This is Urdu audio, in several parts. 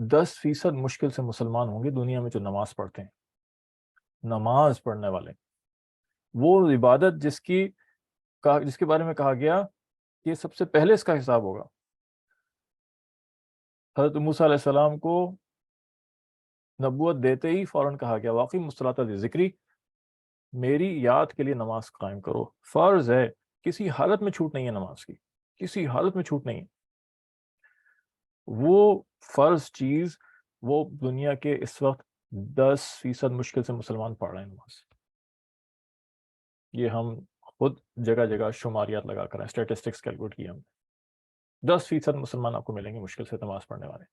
10% مشکل سے مسلمان ہوں گے دنیا میں جو نماز پڑھتے ہیں، نماز پڑھنے والے، وہ عبادت جس کے بارے میں کہا گیا کہ سب سے پہلے اس کا حساب ہوگا۔ حضرت موسیٰ علیہ السلام کو نبوت دیتے ہی فوراً کہا گیا واقعی الصلاۃ لذکری، میری یاد کے لیے نماز قائم کرو، فرض ہے، کسی حالت میں چھوٹ نہیں ہے نماز کی، کسی حالت میں چھوٹ نہیں ہے۔ وہ فرض چیز وہ دنیا کے اس وقت 10% مشکل سے مسلمان پڑھ رہے ہیں نماز۔ یہ ہم خود جگہ جگہ شماریات لگا کر اسٹیٹسٹکس کیلکولیٹ کیا ہم نے، 10% مسلمان آپ کو ملیں گے مشکل سے نماز پڑھنے والے۔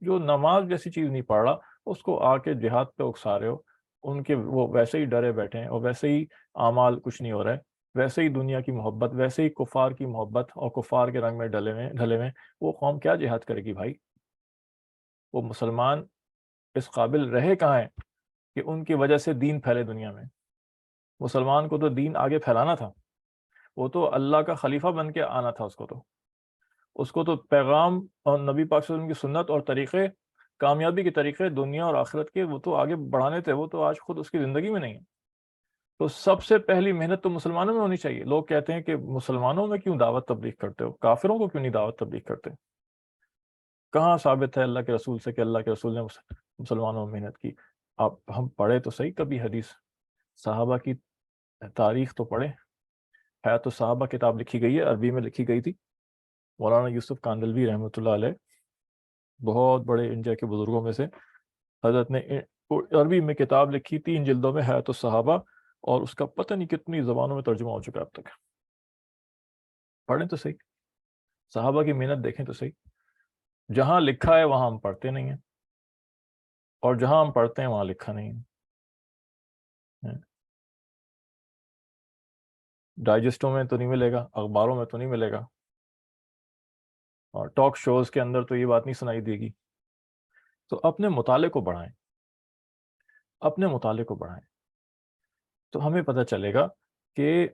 جو نماز جیسی چیز نہیں پڑھ رہا اس کو آ کے جہاد پہ اکسا رہے ہو، ان کے وہ ویسے ہی ڈرے بیٹھے ہیں اور ویسے ہی اعمال کچھ نہیں ہو رہا ہے، ویسے ہی دنیا کی محبت، ویسے ہی کفار کی محبت اور کفار کے رنگ میں ڈھلے ہوئے، وہ قوم کیا جہاد کرے گی بھائی؟ وہ مسلمان اس قابل رہے کہاں ہیں کہ ان کی وجہ سے دین پھیلے دنیا میں؟ مسلمان کو تو دین آگے پھیلانا تھا، وہ تو اللہ کا خلیفہ بن کے آنا تھا، اس کو تو پیغام اور نبی پاک صلی اللہ علیہ وسلم کی سنت اور طریقے، کامیابی کے طریقے دنیا اور آخرت کے، وہ تو آگے بڑھانے تھے، وہ تو آج خود اس کی زندگی میں نہیں ہے۔ تو سب سے پہلی محنت تو مسلمانوں میں ہونی چاہیے۔ لوگ کہتے ہیں کہ مسلمانوں میں کیوں دعوت تبلیغ کرتے ہو، کافروں کو کیوں نہیں دعوت تبلیغ کرتے؟ کہاں ثابت ہے اللہ کے رسول سے کہ اللہ کے رسول نے مسلمانوں میں محنت کی؟ ہم پڑھے تو صحیح کبھی حدیث، صحابہ کی تاریخ تو پڑھے، ہے تو صحابہ کتاب لکھی گئی ہے، عربی میں لکھی گئی تھی، مولانا یوسف کاندلوی رحمۃ اللہ علیہ، بہت بڑے انڈیا کے بزرگوں میں سے، حضرت نے عربی میں کتاب لکھی 3 جلدوں میں، حیات الصحابہ، اور اس کا پتہ نہیں کتنی زبانوں میں ترجمہ ہو چکا ہے اب تک۔ پڑھیں تو صحیح، صحابہ کی محنت دیکھیں تو صحیح۔ جہاں لکھا ہے وہاں ہم پڑھتے نہیں ہیں، اور جہاں ہم پڑھتے ہیں وہاں لکھا نہیں ہے۔ ڈائجسٹوں میں تو نہیں ملے گا، اخباروں میں تو نہیں ملے گا، اور ٹاک شوز کے اندر تو یہ بات نہیں سنائی دے گی۔ تو اپنے مطالعے کو بڑھائیں، اپنے مطالعے کو بڑھائیں، تو ہمیں پتہ چلے گا کہ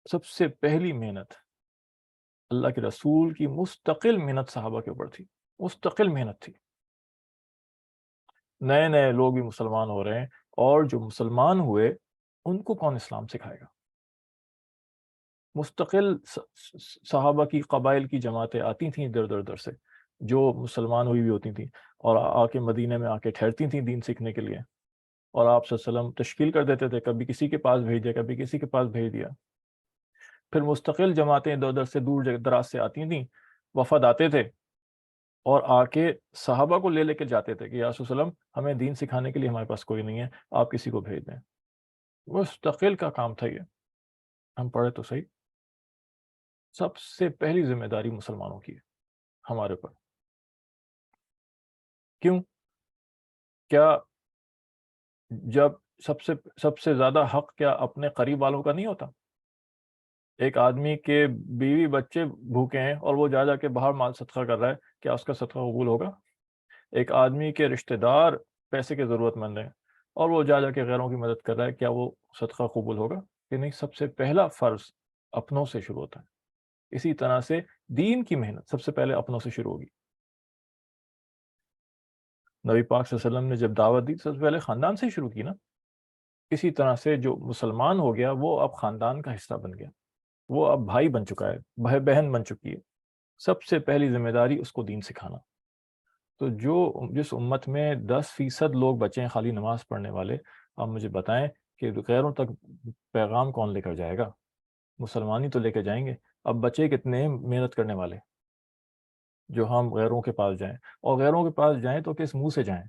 سب سے پہلی محنت اللہ کے رسول کی مستقل محنت صحابہ کے اوپر تھی، مستقل محنت تھی۔ نئے نئے لوگ بھی مسلمان ہو رہے ہیں، اور جو مسلمان ہوئے ان کو کون اسلام سکھائے گا؟ مستقل صحابہ کی قبائل کی جماعتیں آتی تھیں ادھر ادھر سے، جو مسلمان ہوئی بھی ہوتی تھیں، اور آ کے مدینے میں آ کے ٹھہرتی تھیں دین سیکھنے کے لیے، اور آپ صلی اللہ علیہ وسلم تشکیل کر دیتے تھے، کبھی کسی کے پاس بھیج دیا، کبھی کسی کے پاس بھیج دیا۔ پھر مستقل جماعتیں ادھر ادھر سے دور دراز سے آتی تھیں، وفد آتے تھے اور آ کے صحابہ کو لے کے جاتے تھے کہ یا رسول اللہ ہمیں دین سکھانے کے لیے ہمارے پاس کوئی نہیں ہے، آپ کسی کو بھیج دیں۔ مستقل کا کام تھا یہ۔ ہم پڑھے تو صحیح، سب سے پہلی ذمہ داری مسلمانوں کی ہے ہمارے اوپر۔ کیوں؟ کیا جب سب سے زیادہ حق کیا اپنے قریب والوں کا نہیں ہوتا؟ ایک آدمی کے بیوی بچے بھوکے ہیں اور وہ جا کے باہر مال صدقہ کر رہا ہے، کیا اس کا صدقہ قبول ہوگا؟ ایک آدمی کے رشتہ دار پیسے کے ضرورت مند ہیں اور وہ جا کے غیروں کی مدد کر رہا ہے، کیا وہ صدقہ قبول ہوگا کہ نہیں؟ سب سے پہلا فرض اپنوں سے شروع ہوتا ہے۔ اسی طرح سے دین کی محنت سب سے پہلے اپنوں سے شروع ہوگی۔ نبی پاک صلی اللہ علیہ وسلم نے جب دعوت دی سب سے پہلے خاندان سے ہی شروع کی نا۔ اسی طرح سے جو مسلمان ہو گیا وہ اب خاندان کا حصہ بن گیا، وہ اب بھائی بن چکا ہے، بہن بن چکی ہے۔ سب سے پہلی ذمہ داری اس کو دین سکھانا۔ تو جس امت میں 10% لوگ بچے ہیں خالی نماز پڑھنے والے، آپ مجھے بتائیں کہ غیروں تک پیغام کون لے کر جائے گا؟ مسلمان ہی تو لے کے جائیں گے۔ اب بچے کتنے ہیں محنت کرنے والے جو ہم غیروں کے پاس جائیں، اور غیروں کے پاس جائیں تو کس منہ سے جائیں؟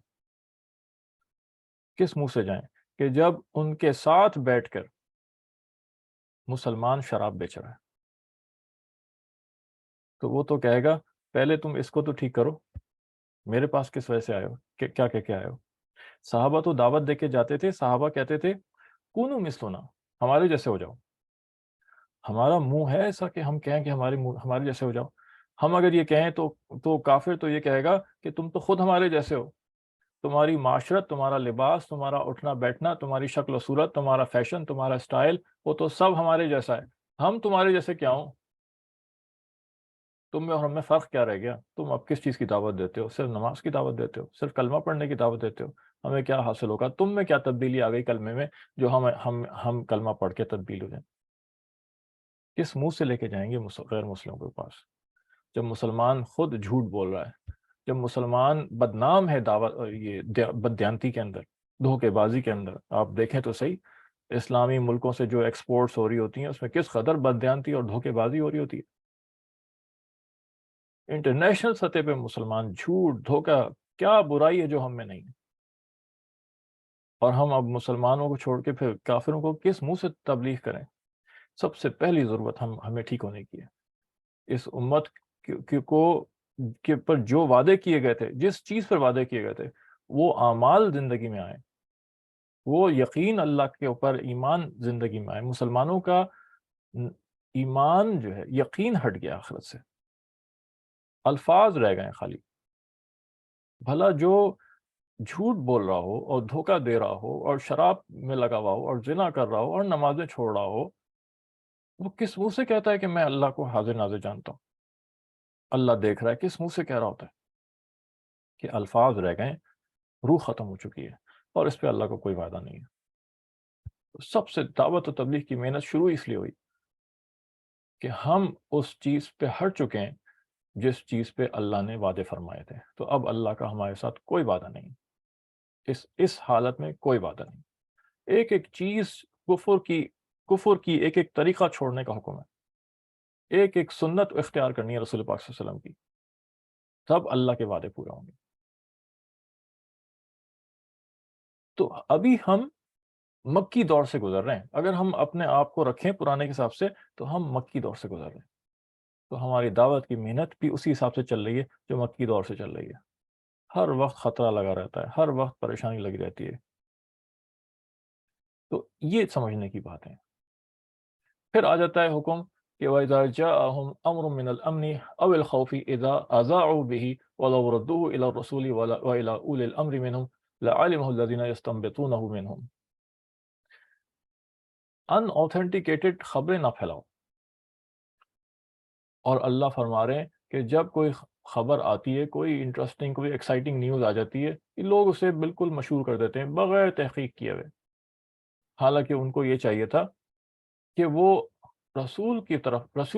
کس منہ سے جائیں کہ جب ان کے ساتھ بیٹھ کر مسلمان شراب بیچ رہا ہے تو وہ تو کہے گا پہلے تم اس کو تو ٹھیک کرو، میرے پاس کس وجہ سے آئے ہو، کیا کہہ کے آئے ہو؟ صحابہ تو دعوت دے کے جاتے تھے، صحابہ کہتے تھے کونو مثلنا، ہمارے جیسے ہو جاؤ۔ ہمارا منہ ہے ایسا کہ ہم کہیں کہ ہمارے جیسے ہو جاؤ؟ ہم اگر یہ کہیں تو کافر تو یہ کہے گا کہ تم تو خود ہمارے جیسے ہو، تمہاری معاشرت، تمہارا لباس، تمہارا اٹھنا بیٹھنا، تمہاری شکل و صورت، تمہارا فیشن، تمہارا سٹائل، وہ تو سب ہمارے جیسا ہے، ہم تمہارے جیسے کیا ہوں؟ تم میں اور ہم میں فرق کیا رہ گیا؟ تم اب کس چیز کی دعوت دیتے ہو؟ صرف نماز کی دعوت دیتے ہو، صرف کلمہ پڑھنے کی دعوت دیتے ہو۔ ہمیں کیا حاصل ہوگا؟ تم میں کیا تبدیلی آ گئی کلمے میں جو ہم کلمہ پڑھ کے تبدیل ہو جائیں؟ کس منہ سے لے کے جائیں گے غیر مسلموں کے پاس، جب مسلمان خود جھوٹ بول رہا ہے، جب مسلمان بدنام ہے دعوت یہ بددیانتی کے اندر، دھوکے بازی کے اندر؟ آپ دیکھیں تو صحیح، اسلامی ملکوں سے جو ایکسپورٹس ہو رہی ہوتی ہیں اس میں کس قدر بددیانتی اور دھوکے بازی ہو رہی ہوتی ہے۔ انٹرنیشنل سطح پہ مسلمان جھوٹ دھوکہ، کیا برائی ہے جو ہم میں نہیں ہے؟ اور ہم اب مسلمانوں کو چھوڑ کے پھر کافروں کو کس منہ سے تبلیغ کریں؟ سب سے پہلی ضرورت ہمیں ٹھیک ہونے کی ہے۔ اس امت کے پر جو وعدے کیے گئے تھے، جس چیز پر وعدے کیے گئے تھے، وہ اعمال زندگی میں آئیں، وہ یقین اللہ کے اوپر ایمان زندگی میں آئے۔ مسلمانوں کا ایمان جو ہے، یقین ہٹ گیا آخرت سے، الفاظ رہ گئے خالی۔ بھلا جو جھوٹ بول رہا ہو اور دھوکہ دے رہا ہو اور شراب میں لگا ہوا ہو اور زنا کر رہا ہو اور نمازیں چھوڑ رہا ہو، وہ کس منہ سے کہتا ہے کہ میں اللہ کو حاضر ناظر جانتا ہوں؟ اللہ دیکھ رہا ہے، کس منہ سے کہہ رہا ہوتا ہے؟ کہ الفاظ رہ گئے، روح ختم ہو چکی ہے، اور اس پہ اللہ کو کوئی وعدہ نہیں ہے۔ سب سے دعوت و تبلیغ کی محنت شروع اس لیے ہوئی کہ ہم اس چیز پہ ہٹ چکے ہیں جس چیز پہ اللہ نے وعدے فرمائے تھے۔ تو اب اللہ کا ہمارے ساتھ کوئی وعدہ نہیں، اس حالت میں کوئی وعدہ نہیں۔ ایک ایک چیز کفر کی ایک ایک طریقہ چھوڑنے کا حکم ہے، ایک ایک سنت اختیار کرنی ہے رسول پاک صلی اللہ علیہ وسلم کی، تب اللہ کے وعدے پورے ہوں گے۔ تو ابھی ہم مکی دور سے گزر رہے ہیں۔ اگر ہم اپنے آپ کو رکھیں پرانے کے حساب سے تو ہم مکی دور سے گزر رہے ہیں۔ تو ہماری دعوت کی محنت بھی اسی حساب سے چل رہی ہے جو مکی دور سے چل رہی ہے۔ ہر وقت خطرہ لگا رہتا ہے، ہر وقت پریشانی لگی رہتی ہے۔ تو یہ سمجھنے کی بات ہے۔ پھر آ جاتا ہے حکم کہ وَإِذَا جَاءَهُمْ أَمْرٌ مِّنَ الْأَمْنِ أَوِ الْخَوْفِ إِذَا أَذَاعُوا بِهِ وَلَوْ رَدُّوهُ إِلَى الرَّسُولِ وَإِلَى أُولِي الْأَمْرِ مِنْهُمْ لَعَلِمَهُ الَّذِينَ يَسْتَنبِطُونَهُ مِنْهُمْ۔ ان آتھینٹیکیٹڈ خبریں نہ پھیلاؤ۔ اور اللہ فرما رہے ہیں کہ جب کوئی خبر آتی ہے، کوئی انٹرسٹنگ، کوئی ایکسائٹنگ نیوز آ جاتی ہے، یہ لوگ اسے بالکل مشہور کر دیتے ہیں بغیر تحقیق کیے ہوئے، حالانکہ ان کو یہ چاہیے تھا کہ وہ رسول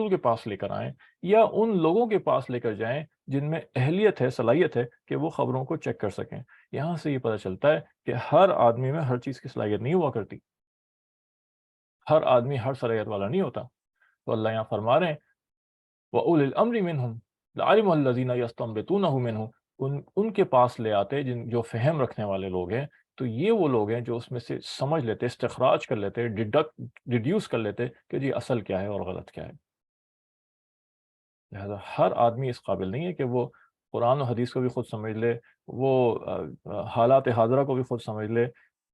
کے پاس لے کر آئیں، یا ان لوگوں کے پاس لے کر جائیں جن میں اہلیت ہے، صلاحیت ہے کہ وہ خبروں کو چیک کر سکیں۔ یہاں سے یہ پتہ چلتا ہے کہ ہر آدمی میں ہر چیز کی صلاحیت نہیں ہوا کرتی، ہر آدمی ہر صلاحیت والا نہیں ہوتا۔ تو اللہ یہاں فرما رہے ہیں وَأُولِي الْأَمْرِ مِنْهُمْ لَعَلِمَهُ الَّذِينَ يَسْتَنبِطُونَهُ مِنْهُ۔ ان کے پاس لے آتے جو فہم رکھنے والے لوگ ہیں، تو یہ وہ لوگ ہیں جو اس میں سے سمجھ لیتے، استخراج کر لیتے، ڈیڈیوس کر لیتے کہ جی اصل کیا ہے اور غلط کیا ہے۔ لہذا ہر آدمی اس قابل نہیں ہے کہ وہ قرآن و حدیث کو بھی خود سمجھ لے، وہ حالات حاضرہ کو بھی خود سمجھ لے۔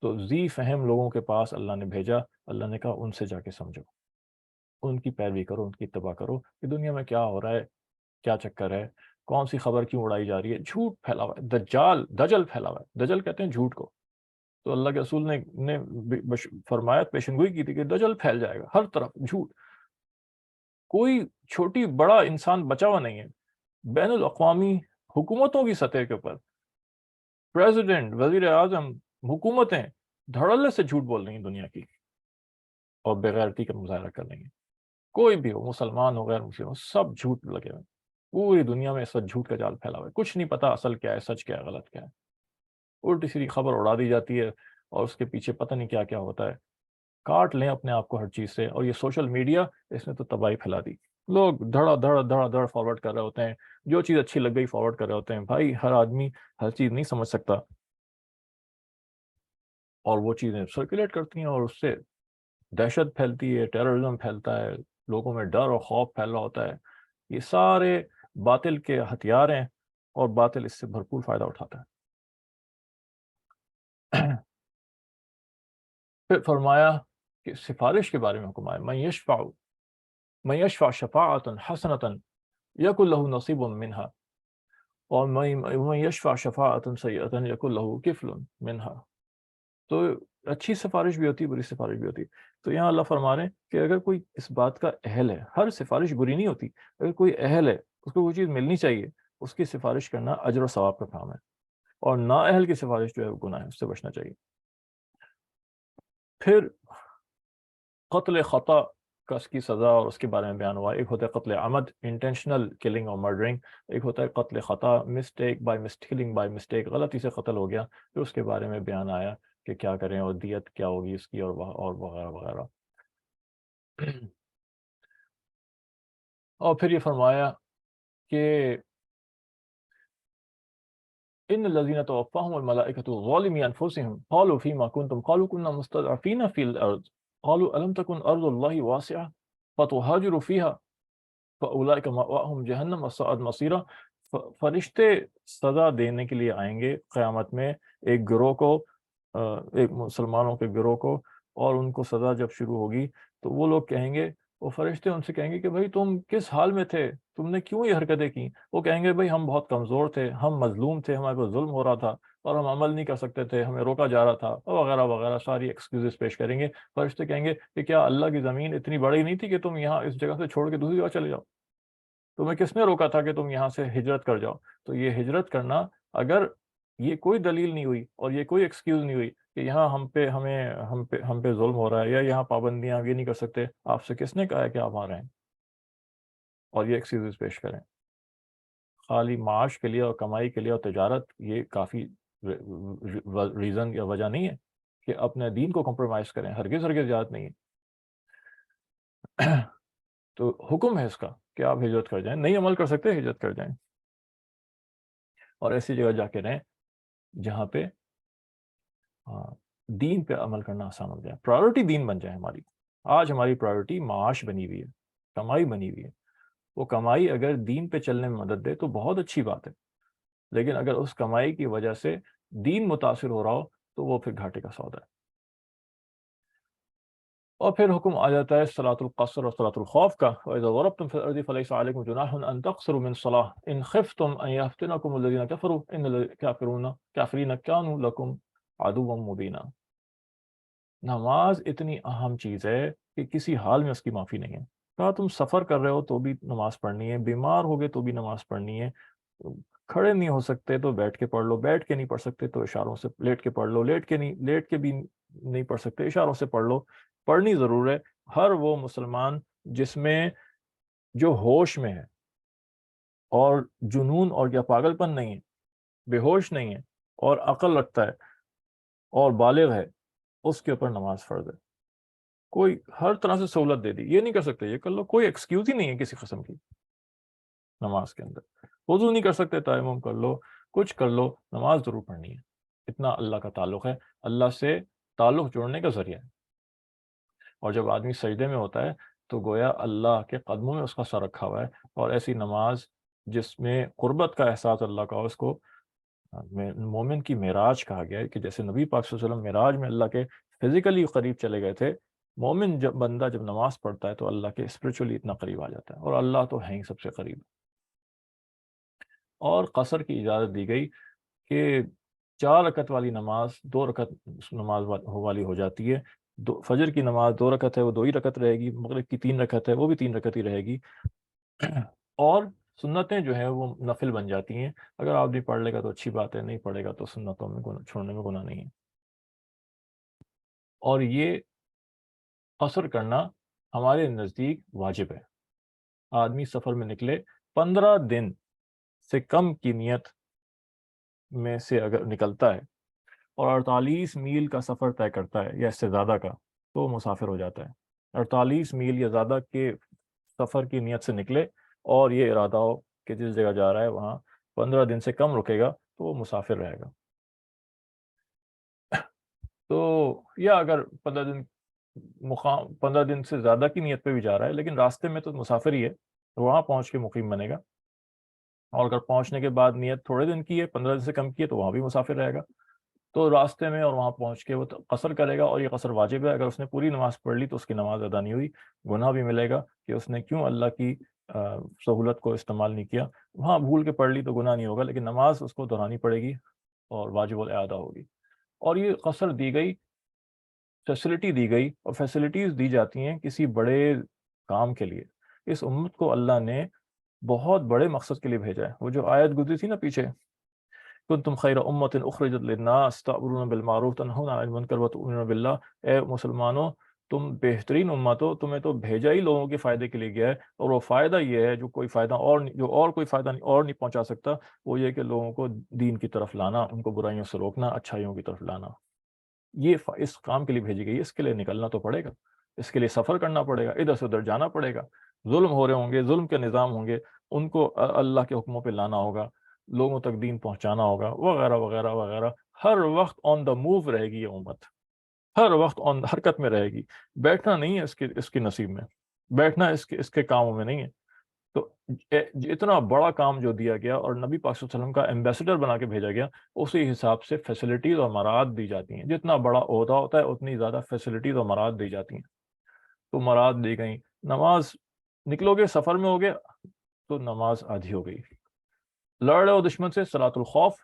تو ذی فہم لوگوں کے پاس اللہ نے بھیجا، اللہ نے کہا ان سے جا کے سمجھو، ان کی پیروی کرو، ان کی اتباع کرو کہ دنیا میں کیا ہو رہا ہے، کیا چکر ہے، کون سی خبر کیوں اڑائی جا رہی ہے۔ جھوٹ پھیلا ہوا ہے، دجل پھیلا ہوا ہے۔ دجل کہتے ہیں جھوٹ کو۔ تو اللہ کے رسول نے فرمایا، پیشنگوئی کی تھی کہ دجل پھیل جائے گا، ہر طرف جھوٹ، کوئی چھوٹی بڑا انسان بچا ہوا نہیں ہے۔ بین الاقوامی حکومتوں کی سطح کے اوپر پریزیڈنٹ، وزیر اعظم، حکومتیں دھڑلے سے جھوٹ بول رہی ہیں دنیا کی، اور بغیرتی کا مظاہرہ کر رہی ہیں۔ کوئی بھی ہو، مسلمان ہو، غیر مسلم ہو، سب جھوٹ لگے ہوئے ہیں۔ پوری دنیا میں اس وقت جھوٹ کا جال پھیلا ہوا ہے، کچھ نہیں پتا اصل کیا ہے، سچ کیا ہے، غلط کیا ہے۔ الٹی سیدھی خبر اڑا دی جاتی ہے اور اس کے پیچھے پتہ نہیں کیا کیا ہوتا ہے۔ کاٹ لیں اپنے آپ کو ہر چیز سے۔ اور یہ سوشل میڈیا، اس نے تو تباہی پھیلا دی۔ لوگ دھڑا دھڑ فارورڈ کر رہے ہوتے ہیں، جو چیز اچھی لگ گئی فارورڈ کر رہے ہوتے ہیں۔ بھائی ہر آدمی ہر چیز نہیں سمجھ سکتا، اور وہ چیزیں سرکولیٹ کرتی ہیں اور اس سے دہشت پھیلتی ہے، ٹیررزم پھیلتا ہے، لوگوں میں ڈر اور خوف پھیل رہا ہوتا ہے۔ یہ سارے باطل کے ہتھیار ہیں، اور باطل اس سے بھرپور فائدہ اٹھاتا ہے۔ پھر فرمایا کہ سفارش کے بارے میں حکم آیا، من یشفع شفاعۃ حسنۃ یکن لہ نصیب منہا اور من یشفع شفاعۃ سیئۃ یکن لہ کفل منہا۔ تو اچھی سفارش بھی ہوتی ہے، بری سفارش بھی ہوتی ہے۔ تو یہاں اللہ فرما رہے ہیں کہ اگر کوئی اس بات کا اہل ہے، ہر سفارش بری نہیں ہوتی، اگر کوئی اہل ہے، اس کو کوئی چیز ملنی چاہیے، اس کی سفارش کرنا اجر و ثواب کا کام ہے، اور نااہل کی سفارش جو ہے وہ گناہ ہے، اس سے بچنا چاہیے۔ پھر قتل خطا کا اس کی سزا اور اس کے بارے میں بیان ہوا۔ ایک ہوتا ہے قتل عمد، انٹینشنل کلنگ اور مرڈرنگ، ایک ہوتا ہے قتل خطا، mistake by killing by mistake, غلطی سے قتل ہو گیا، پھر اس کے بارے میں بیان آیا کہ کیا کریں اور دیت کیا ہوگی اس کی، اور وغیرہ وغیرہ۔ اور پھر یہ فرمایا کہ ان الذين توفاهم الملائكة ظالمي انفسهم قالوا فيما كنتم قالوا كنا مستضعفين في الارض قالوا الم تكن ارض الله واسعة فتهاجروا فيها فاولئك مأواهم جہنم وساءت مصيرا۔ فرشتے سزا دینے کے لیے آئیں گے قیامت میں ایک گروہ کو، ایک مسلمانوں کے گروہ کو، اور ان کو سزا جب شروع ہوگی تو وہ لوگ کہیں گے، وہ فرشتے ان سے کہیں گے کہ بھائی تم کس حال میں تھے، تم نے کیوں یہ حرکتیں کی؟ وہ کہیں گے بھائی ہم بہت کمزور تھے، ہم مظلوم تھے، ہمارے پر ظلم ہو رہا تھا اور ہم عمل نہیں کر سکتے تھے، ہمیں روکا جا رہا تھا، وغیرہ وغیرہ، ساری ایکسکیوزز پیش کریں گے۔ فرشتے کہیں گے کہ کیا اللہ کی زمین اتنی بڑی نہیں تھی کہ تم یہاں اس جگہ سے چھوڑ کے دوسری جگہ چلے جاؤ؟ تمہیں کس نے روکا تھا کہ تم یہاں سے ہجرت کر جاؤ؟ تو یہ ہجرت کرنا، اگر یہ کوئی دلیل نہیں ہوئی اور یہ کوئی ایکسکیوز نہیں ہوئی کہ یہاں ہم پہ ظلم ہو رہا ہے، یا یہاں پابندیاں، یہ نہیں کر سکتے، آپ سے کس نے کہا ہے کہ آپ آ رہے ہیں اور یہ ایکسکیوز پیش کریں؟ خالی معاش کے لیے اور کمائی کے لیے اور تجارت یہ کافی ریزن یا وجہ نہیں ہے کہ اپنے دین کو کمپرومائز کریں، ہرگز ہرگز اجازت نہیں ہے۔ تو حکم ہے اس کا کہ آپ ہجرت کر جائیں، نہیں عمل کر سکتے ہجرت کر جائیں، اور ایسی جگہ جا کے رہیں جہاں پہ دین پہ عمل کرنا آسان ہو جائے، پرائیورٹی دین بن جائے ہماری۔ آج ہماری پرائیورٹی معاش بنی ہوئی ہے، کمائی بنی ہوئی ہے۔ وہ کمائی اگر دین پہ چلنے میں مدد دے تو بہت اچھی بات ہے، لیکن اگر اس کمائی کی وجہ سے دین متاثر ہو رہا ہو تو وہ پھر گھاٹے کا سودا ہے۔ اور پھر حکم آ جاتا ہے صلاۃ القصر اور صلاۃ الخوف کا۔ وَإِذَا ضَرَبْتُمْ فِي الْأَرْضِ فَلَيْسَ عَلَيْكُمْ جُنَاحٌ أَن تَقْصُرُوا مِنَ الصَّلَاةِ إِنْ خِفْتُمْ أَن يَفْتِنَكُمُ الَّذِينَ كَفَرُوا إِنَّ الْكَافِرِينَ كَانُوا لَكُمْ عَدُوًّا مُبِينًا۔ نماز اتنی اہم چیز ہے کہ کسی حال میں اس کی معافی نہیں ہے۔ کہا تم سفر کر رہے ہو تو بھی نماز پڑھنی ہے، بیمار ہو گئے تو بھی نماز پڑھنی ہے، کھڑے نہیں ہو سکتے تو بیٹھ کے پڑھ لو، بیٹھ کے نہیں پڑھ سکتے تو اشاروں سے لیٹ کے پڑھ لو، لیٹ کے بھی نہیں پڑھ سکتے اشاروں سے پڑھ لو، پڑھنی ضرور ہے۔ ہر وہ مسلمان جس میں جو ہوش میں ہے اور جنون اور یا پاگل پن نہیں ہے، بے ہوش نہیں ہے اور عقل رکھتا ہے اور بالغ ہے، اس کے اوپر نماز فرض ہے۔ کوئی ہر طرح سے سہولت دے دی، یہ نہیں کر سکتے یہ کر لو، کوئی ایکسکیوز ہی نہیں ہے کسی قسم کی نماز کے اندر۔ وضو نہیں کر سکتے، تیمم کر لو، کچھ کر لو، نماز ضرور پڑھنی ہے۔ اتنا اللہ کا تعلق ہے، اللہ سے تعلق جوڑنے کا ذریعہ ہے۔ اور جب آدمی سجدے میں ہوتا ہے تو گویا اللہ کے قدموں میں اس کا سر رکھا ہوا ہے، اور ایسی نماز جس میں قربت کا احساس اللہ کا ہو، اس کو مومن کی معراج کہا گیا ہے، کہ جیسے نبی پاک صلی اللہ علیہ وسلم معراج میں اللہ کے فزیکلی قریب چلے گئے تھے، مومن جب بندہ جب نماز پڑھتا ہے تو اللہ کے اسپرچولی اتنا قریب آ جاتا ہے، اور اللہ تو ہے ہی سب سے قریب۔ اور قصر کی اجازت دی گئی کہ 4 رکعت والی نماز 2 رکعت نماز والی ہو جاتی ہے، فجر کی نماز 2 رکعت ہے وہ 2 ہی رکعت رہے گی، مغرب کی 3 رکعت ہے وہ بھی 3 رکعت ہی رہے گی، اور سنتیں جو ہیں وہ نفل بن جاتی ہیں۔ اگر آدمی پڑھ لے گا تو اچھی بات ہے، نہیں پڑھے گا تو سنتوں میں چھوڑنے میں گناہ نہیں ہے۔ اور یہ قصر کرنا ہمارے نزدیک واجب ہے۔ آدمی سفر میں نکلے، 15 دن سے کم کی نیت میں سے اگر نکلتا ہے اور 48 میل کا سفر طے کرتا ہے یا اس سے زیادہ کا، تو وہ مسافر ہو جاتا ہے۔ 48 میل یا زیادہ کے سفر کی نیت سے نکلے اور یہ ارادہ ہو کہ جس جگہ جا رہا ہے وہاں 15 دن سے کم رکے گا تو وہ مسافر رہے گا۔ تو یا اگر 15 دن سے زیادہ کی نیت پہ بھی جا رہا ہے لیکن راستے میں تو مسافر ہی ہے، وہاں پہنچ کے مقیم بنے گا، اور اگر پہنچنے کے بعد نیت تھوڑے دن کی ہے، 15 دن سے کم کی ہے، تو وہاں بھی مسافر رہے گا۔ تو راستے میں اور وہاں پہنچ کے وہ قصر کرے گا، اور یہ قصر واجب ہے۔ اگر اس نے پوری نماز پڑھ لی تو اس کی نماز ادا نہیں ہوئی، گناہ بھی ملے گا کہ اس نے کیوں اللہ کی سہولت کو استعمال نہیں کیا۔ وہاں بھول کے پڑھ لی تو گناہ نہیں ہوگا، لیکن نماز اس کو دہرانی پڑے گی اور واجب الاعادہ ہوگی۔ اور یہ قصر دی گئی، فیسلٹی دی گئی، اور فیسلٹیز دی جاتی ہیں کسی بڑے کام کے لیے۔ اس امت کو اللہ نے بہت بڑے مقصد کے لیے بھیجا ہے. وہ جو آیت گزری تھی نا پیچھے، کنتم خیر امت اخرجت للناس تأمرون بالمعروف تنہون عن المنکر وتؤمنون باللہ. اے مسلمانوں، تم بہترین امت ہو، تمہیں تو بھیجا ہی لوگوں کے فائدے کے لیے گیا ہے، اور وہ فائدہ یہ ہے جو کوئی فائدہ اور نہیں، جو اور کوئی فائدہ نہیں اور نہیں پہنچا سکتا، وہ یہ کہ لوگوں کو دین کی طرف لانا، ان کو برائیوں سے روکنا، اچھائیوں کی طرف لانا. یہ اس کام کے لیے بھیجی گئی ہے. اس کے لیے نکلنا تو پڑے گا، اس کے لیے سفر کرنا پڑے گا، ادھر سے ادھر جانا پڑے گا، ظلم ہو رہے ہوں گے، ظلم کے نظام ہوں گے، ان کو اللہ کے حکموں پہ لانا ہوگا، لوگوں تک دین پہنچانا ہوگا، وغیرہ وغیرہ وغیرہ. ہر وقت آن دا موو رہے گی یہ امت، ہر وقت حرکت میں رہے گی. بیٹھنا نہیں ہے اس کے نصیب میں، بیٹھنا اس کے کاموں میں نہیں ہے. تو اتنا بڑا کام جو دیا گیا اور نبی پاک صلی اللہ علیہ وسلم کا ایمبیسڈر بنا کے بھیجا گیا، اسی حساب سے فیسلٹیز اور مراد دی جاتی ہیں. جتنا بڑا عہدہ ہوتا ہے اتنی زیادہ فیسلٹیز اور مراد دی جاتی ہیں. تو مراد دی گئیں. نماز، نکلو گے سفر میں ہوگے تو نماز آدھی ہو گئی. لڑ رہے ہو دشمن سے، صلاۃ الخوف،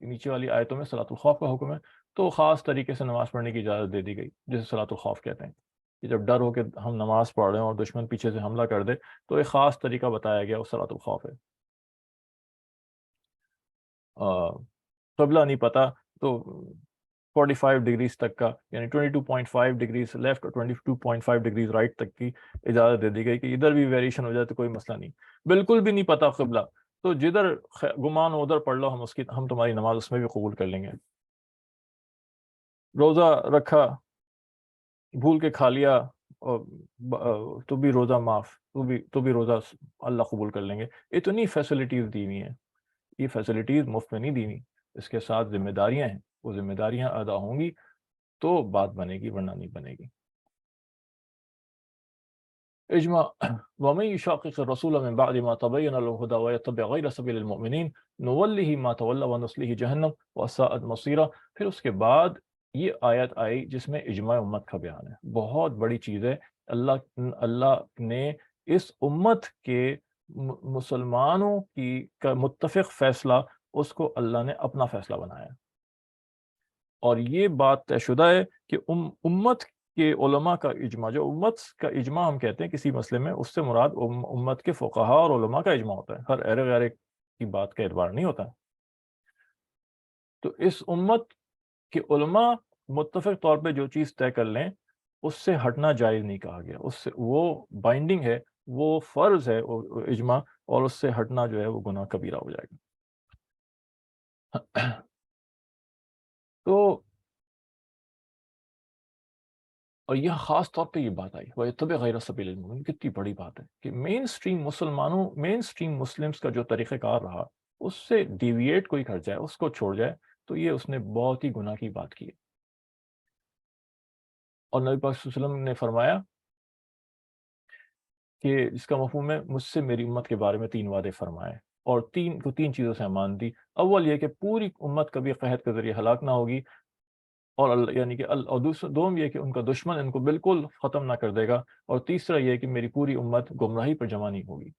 نیچے والی آیتوں میں صلاۃ الخوف کا حکم ہے، تو خاص طریقے سے نماز پڑھنے کی اجازت دے دی گئی، جسے صلاۃ الخوف کہتے ہیں. کہ جب ڈر ہو کہ ہم نماز پڑھ رہے ہیں اور دشمن پیچھے سے حملہ کر دے، تو ایک خاص طریقہ بتایا گیا، وہ صلاۃ الخوف ہے. قبلہ نہیں پتا تو 45 ڈگریز تک کا، یعنی 22.5 ڈگریز لیفٹ اور 22.5 ڈگریز رائٹ تک کی اجازت دے دی گئی کہ ادھر بھی ویریشن ہو جائے تو کوئی مسئلہ نہیں. بالکل بھی نہیں پتا قبلہ، تو جدھر گمان ہو ادھر پڑھ لو، ہم تمہاری نماز اس میں بھی قبول کر لیں گے. روزہ رکھا، بھول کے کھا لیا، تو بھی روزہ معاف، تو بھی روزہ اللہ قبول کر لیں گے. اتنی فیسلٹیز دی ہوئی ہیں. یہ فیسلٹیز مفت میں نہیں دی ہوئی، اس کے ساتھ ذمہ داریاں ہیں. وہ ذمہ داریاں ادا ہوں گی تو بات بنے گی، ورنہ نہیں بنے گی. اجماع. ومن يشاقق الرسول من بعد ما تبين له الهدى ويتبع غير سبيل المؤمنين نوله ما تولى ونصله جہنم وساءت مصيرا. پھر اس کے بعد یہ آیت آئی جس میں اجماع امت کا بیان ہے. بہت بڑی چیز ہے. اللہ نے اس امت کے مسلمانوں کی کا متفق فیصلہ، اس کو اللہ نے اپنا فیصلہ بنایا. اور یہ بات طے شدہ ہے کہ امت کے علماء کا اجماع، جو امت کا اجماع ہم کہتے ہیں کسی مسئلے میں، اس سے مراد امت کے فقہاء اور علماء کا اجماع ہوتا ہے. ہر ایرے غیرے کی بات کا اعتبار نہیں ہوتا. تو اس امت کے علماء متفق طور پہ جو چیز طے کر لیں، اس سے ہٹنا جائز نہیں کہا گیا. اس سے وہ بائنڈنگ ہے، وہ فرض ہے وہ اجماع، اور اس سے ہٹنا جو ہے وہ گناہ کبیرہ ہو جائے گا. تو اور یہ خاص طور پہ یہ بات آئی وَيَتَّبِعْ غَيْرَ سَبِيلِ الْمُؤْمِنِينَ. کتنی بڑی بات ہے کہ مین سٹریم مسلمانوں، مین سٹریم مسلمز کا جو طریقہ کار رہا، اس سے ڈیویٹ کوئی کر جائے، اس کو چھوڑ جائے، تو یہ اس نے بہت ہی گناہ کی بات کی ہے. اور نبی پاک صلی اللہ علیہ وسلم نے فرمایا کہ اس کا مفہوم ہے، مجھ سے میری امت کے بارے میں 3 وعدے فرمائے، اور تین چیزوں سے امان دی. اول یہ کہ پوری امت کبھی قحط کے ذریعے ہلاک نہ ہوگی، اور یعنی کہ اور دوم یہ کہ ان کا دشمن ان کو بالکل ختم نہ کر دے گا، اور تیسرا یہ کہ میری پوری امت گمراہی پر جمع نہیں ہوگی.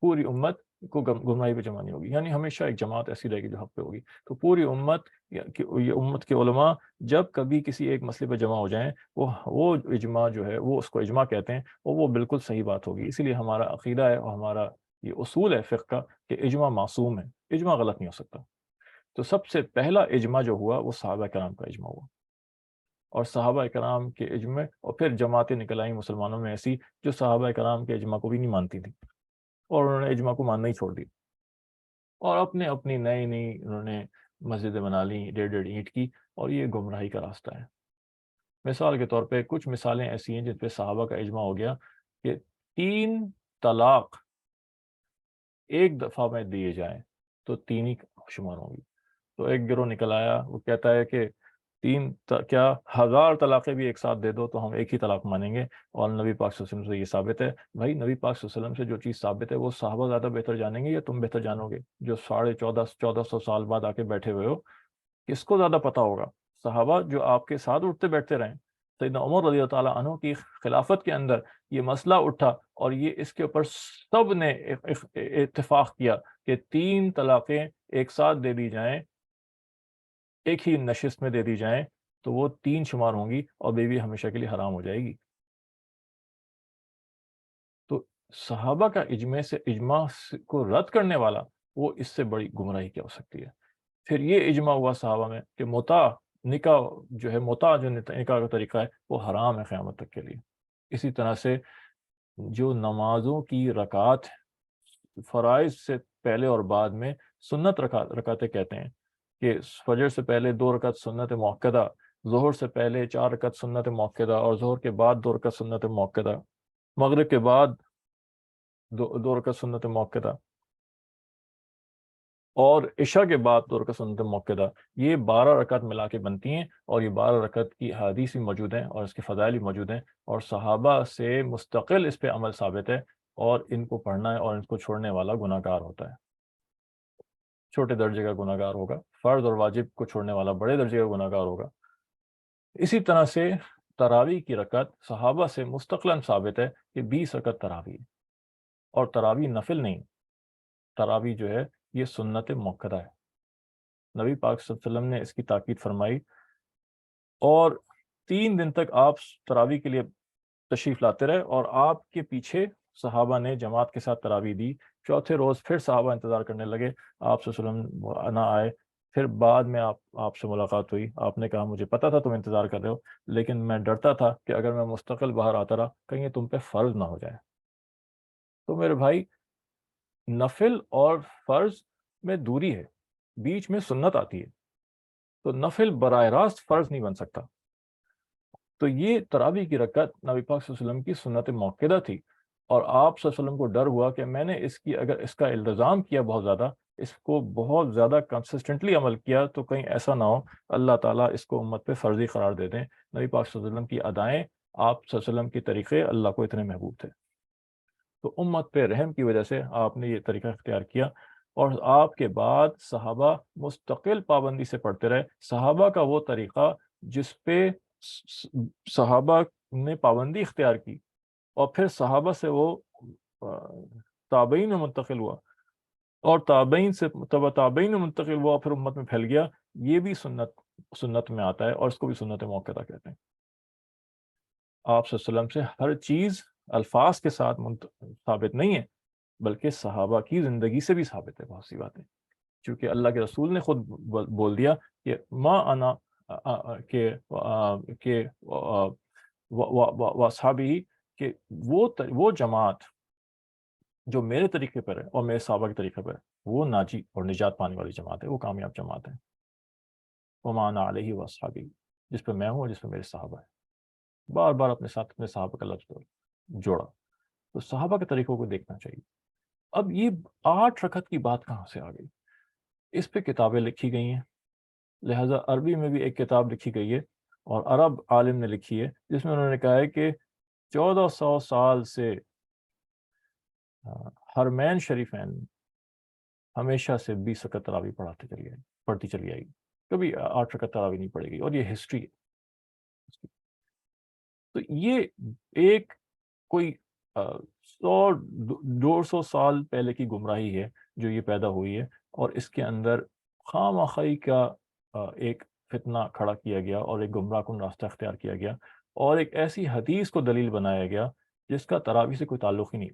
پوری امت کو گمراہی پہ جمع نہیں ہوگی، یعنی ہمیشہ ایک جماعت ایسی رہے گی جو حق پہ ہوگی. تو پوری امت، یہ امت کے علماء جب کبھی کسی ایک مسئلے پہ جمع ہو جائیں، وہ اجماع جو ہے، وہ اس کو اجماع کہتے ہیں، اور وہ بالکل صحیح بات ہوگی. اسی لیے ہمارا عقیدہ ہے اور ہمارا یہ اصول ہے فقہ کا کہ اجماع معصوم ہے، اجماع غلط نہیں ہو سکتا. تو سب سے پہلا اجماع جو ہوا وہ صحابہ کرام کا اجماع ہوا، اور صحابہ کرام کے اجماع، اور پھر جماعتیں نکل آئیں مسلمانوں میں ایسی جو صحابہ کرام کے اجماع کو بھی نہیں مانتی تھی، اور انہوں نے اجماع کو ماننا ہی چھوڑ دی، اور اپنی نئی انہوں نے مسجدیں بنا لیں 1.5 اینٹ کی، اور یہ گمراہی کا راستہ ہے. مثال کے طور پہ کچھ مثالیں ایسی ہیں جن پہ صحابہ کا اجماع ہو گیا کہ 3 طلاق ایک دفعہ میں دیے جائیں تو 3 ہی شمار ہوں گی. تو ایک گروہ نکل آیا، وہ کہتا ہے کہ 1000 طلاقیں بھی ایک ساتھ دے دو تو ہم ایک ہی طلاق مانیں گے، اور نبی پاک صلی اللہ علیہ وسلم سے یہ ثابت ہے. بھائی نبی پاک صلی اللہ علیہ وسلم سے جو چیز ثابت ہے وہ صحابہ زیادہ بہتر جانیں گے یا تم بہتر جانو گے جو 1450 سال بعد آ کے بیٹھے ہوئے ہو؟ کس کو زیادہ پتہ ہوگا؟ صحابہ جو آپ کے ساتھ اٹھتے بیٹھتے رہیں. سیدنا عمر رضی اللہ تعالیٰ عنہ کی خلافت کے اندر یہ مسئلہ اٹھا، اور یہ اس کے اوپر سب نے اتفاق کیا کہ 3 طلاقیں ایک ساتھ دے دی جائیں، ایک ہی نشست میں دے دی جائیں، تو وہ 3 شمار ہوں گی، اور بیوی ہمیشہ کے لیے حرام ہو جائے گی. تو صحابہ کا اجماع کو رد کرنے والا، وہ اس سے بڑی گمراہی کیا ہو سکتی ہے؟ پھر یہ اجماع ہوا صحابہ میں کہ نکاح جو ہے، جو نکاح کا طریقہ ہے وہ حرام ہے قیامت تک کے لیے۔ اسی طرح سے جو نمازوں کی رکعات فرائض سے پہلے اور بعد میں سنت رکعتیں کہتے ہیں کہ فجر سے پہلے 2 رکعت سنت موقدہ، ظہر سے پہلے 4 رکعت سنت موقدہ، اور ظہر کے بعد 2 رکعت سنت موقدہ، مغرب کے بعد 2 رکعت سنت موقدہ، اور عشاء کے بعد 2 رکعت سنت موقدہ۔ یہ 12 رکعت ملا کے بنتی ہیں، اور یہ 12 رکعت کی حدیث بھی موجود ہیں اور اس کے فضائل بھی موجود ہیں، اور صحابہ سے مستقل اس پہ عمل ثابت ہے، اور ان کو پڑھنا ہے، اور ان کو چھوڑنے والا گناہ گار ہوتا ہے، چھوٹے درجے کا گناہ گار ہوگا۔ فرض اور واجب کو چھوڑنے والا بڑے درجے کا گناہ گار ہوگا۔ اسی طرح سے تراویح کی رکعت صحابہ سے مستقلاً ثابت ہے کہ 20 رکعت تراویح، اور تراویح نفل نہیں، تراویح جو ہے یہ سنت موقدہ ہے۔ نبی پاک صلی اللہ علیہ وسلم نے اس کی تاکید فرمائی، اور 3 دن تک آپ تراویح کے لیے تشریف لاتے رہے، اور آپ کے پیچھے صحابہ نے جماعت کے ساتھ تراویح دی۔ چوتھے روز پھر صحابہ انتظار کرنے لگے، آپ صلی اللہ علیہ وسلم نہ آئے۔ پھر بعد میں آپ سے ملاقات ہوئی، آپ نے کہا مجھے پتا تھا تم انتظار کر رہے ہو، لیکن میں ڈرتا تھا کہ اگر میں مستقل باہر آتا رہا کہیں یہ تم پہ فرض نہ ہو جائے۔ تو میرے بھائی، نفل اور فرض میں دوری ہے، بیچ میں سنت آتی ہے، تو نفل براہ راست فرض نہیں بن سکتا۔ تو یہ تراویح کی رکعت نبی پاک صلی اللہ علیہ وسلم کی سنت موقدہ تھی، اور آپ صلی اللہ علیہ وسلم کو ڈر ہوا کہ میں نے اگر اس کا التزام کیا بہت زیادہ، اس کو بہت زیادہ کنسسٹنٹلی عمل کیا، تو کہیں ایسا نہ ہو اللہ تعالیٰ اس کو امت پہ فرضی قرار دے دیں۔ نبی پاک صلی اللہ علیہ وسلم کی ادائیں، آپ صلی اللہ علیہ وسلم کی طریقے اللہ کو اتنے محبوب تھے، تو امت پہ رحم کی وجہ سے آپ نے یہ طریقہ اختیار کیا، اور آپ کے بعد صحابہ مستقل پابندی سے پڑھتے رہے۔ صحابہ کا وہ طریقہ جس پہ صحابہ نے پابندی اختیار کی، اور پھر صحابہ سے وہ تابعین میں منتقل ہوا، اور تابعین سے تابعین میں منتقل ہوا، پھر امت میں پھیل گیا، یہ بھی سنت میں آتا ہے، اور اس کو بھی سنت موقدہ کہتے ہیں۔ آپ صلی اللہ علیہ وسلم سے ہر چیز الفاظ کے ساتھ ثابت نہیں ہے، بلکہ صحابہ کی زندگی سے بھی ثابت ہے بہت سی باتیں، چونکہ اللہ کے رسول نے خود بول دیا کہ ما انا کہ واصحابی، کہ وہ جماعت جو میرے طریقے پر ہے اور میرے صحابہ کے طریقے پر ہے، وہ ناجی اور نجات پانے والی جماعت ہے، وہ کامیاب جماعت ہے۔ وما انا علیہ واصحابی، جس پہ میں ہوں اور جس پہ میرے صحابہ ہیں، بار بار اپنے ساتھ اپنے صحابہ کا لفظ جوڑا، تو صحابہ کے طریقوں کو دیکھنا چاہیے۔ اب یہ 8 رکعت کی بات کہاں سے آ گئی؟ اس پہ کتابیں لکھی گئی ہیں، لہٰذا عربی میں بھی ایک کتاب لکھی گئی ہے، اور عرب عالم نے لکھی ہے، جس میں انہوں نے کہا ہے کہ 1400 سال سے حرمین شریفین ہمیشہ سے 20 رکعت تراویح پڑھتی چلی آئی، کبھی 8 رکعت تراویح نہیں پڑے گی، اور یہ ہسٹری ہے۔ تو یہ ایک کوئی 100-150 سال پہلے کی گمراہی ہے جو یہ پیدا ہوئی ہے، اور اس کے اندر خواہ کا ایک فتنہ کھڑا کیا گیا، اور ایک گمراہ کن راستہ اختیار کیا گیا، اور ایک ایسی حدیث کو دلیل بنایا گیا جس کا تراویح سے کوئی تعلق ہی نہیں۔